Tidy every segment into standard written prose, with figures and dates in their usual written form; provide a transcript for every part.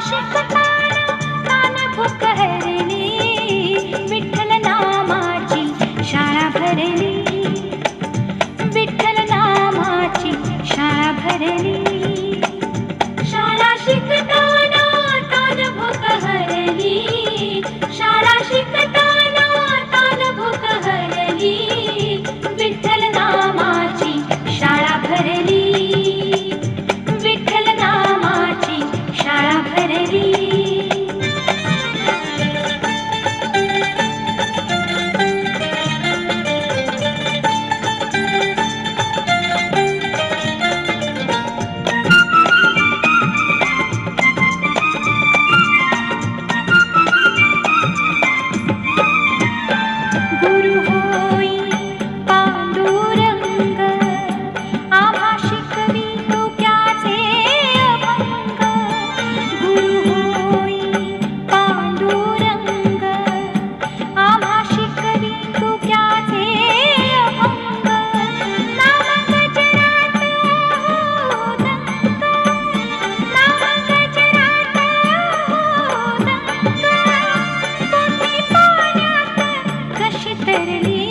शिकताना तान भूक हरली, विठ्ठल नामाची शाळा भरली, विठ्ठल नामाची शाळा भरली. शाळा शिकताना तान भूक हरली, शाळा शिकताना तान भूक हरली, विठ्ठल नामाची शाळा भरली, विठ्ठल नामाची शाळा भरली. गुरु होई पांडुरंग, आम्हा शिकवितो त्याचे अभंग. गुरु होई पांडुरंग, आम्हा शिकवितो त्याचे अभंग. नाम गजरात हो दंग, नाम गजरात हो दंग. पोथी पाण्यात कशी तरली,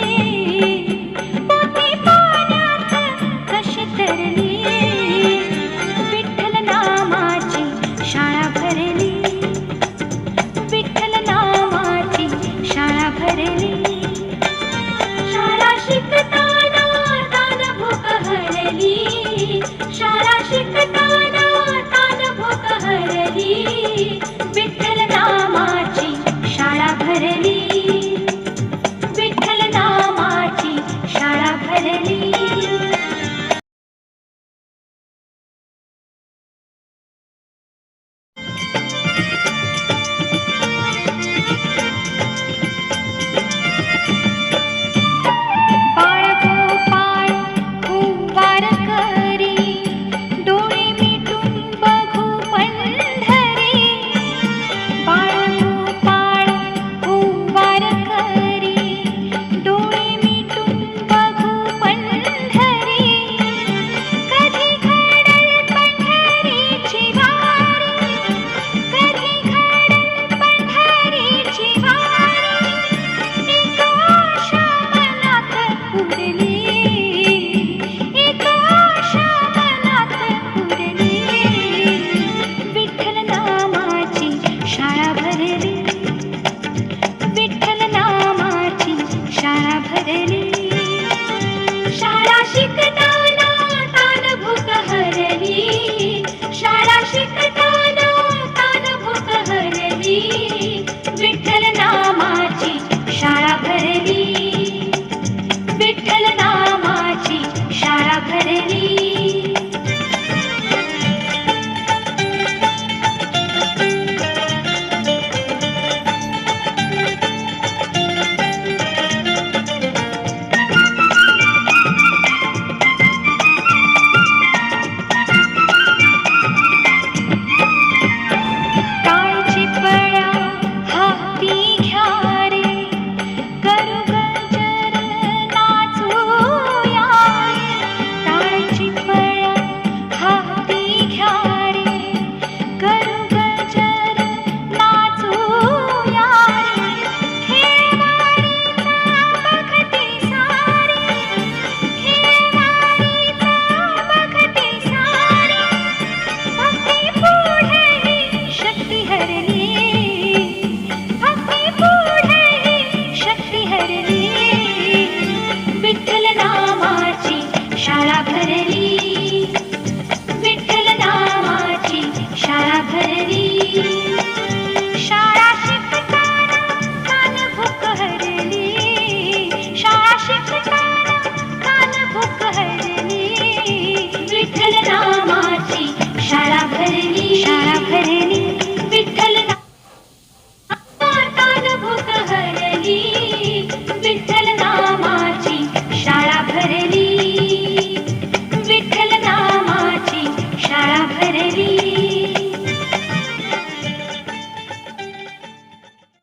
पोथी पाण्यात कशी तरली, विठ्ठल नामाची शाळा भरली, विठ्ठल नामाची शाळा भरली. शाळा शिकताना तान भूक हरली, शाळा शिकताना तान भूक हरली, विठ्ठल नामाची शाळा भरली, विठ्ठल नामाची शाळा भरली. बाळ गोपाळ कुंभार करी, डोळे मिटून बघू पंढरी. बाळ गोपाळ कुंभार करी, डोळे मिटून बघू पंढरी. कधी घडल पंढरीची वारी, कधी घडल पंढरीची वारी. एक आशा मनात उरली, एक आशा मनात उरली, विठ्ठल नामाची शाळा भरली, विठ्ठल नामाची शाळा भरली. शाळा शिकताना तान भूक हरली, शाळा शिकताना तान भूक हरली, विठ्ठल नामाची शाळा भरली, विठ्ठल नामाची शाळा भरली. टाळची पळ्या हाती घ्या रे, करू गजर नाचूया रे. टाळची पळ्या हाती घ्या रे, करू गजर नाचूया रे. हे वारीचा बघती सारी, हे वारीचा बघती सारी. भक्ती पुढे शक्ती हरली, भक्ती पुढे शक्ती हरली,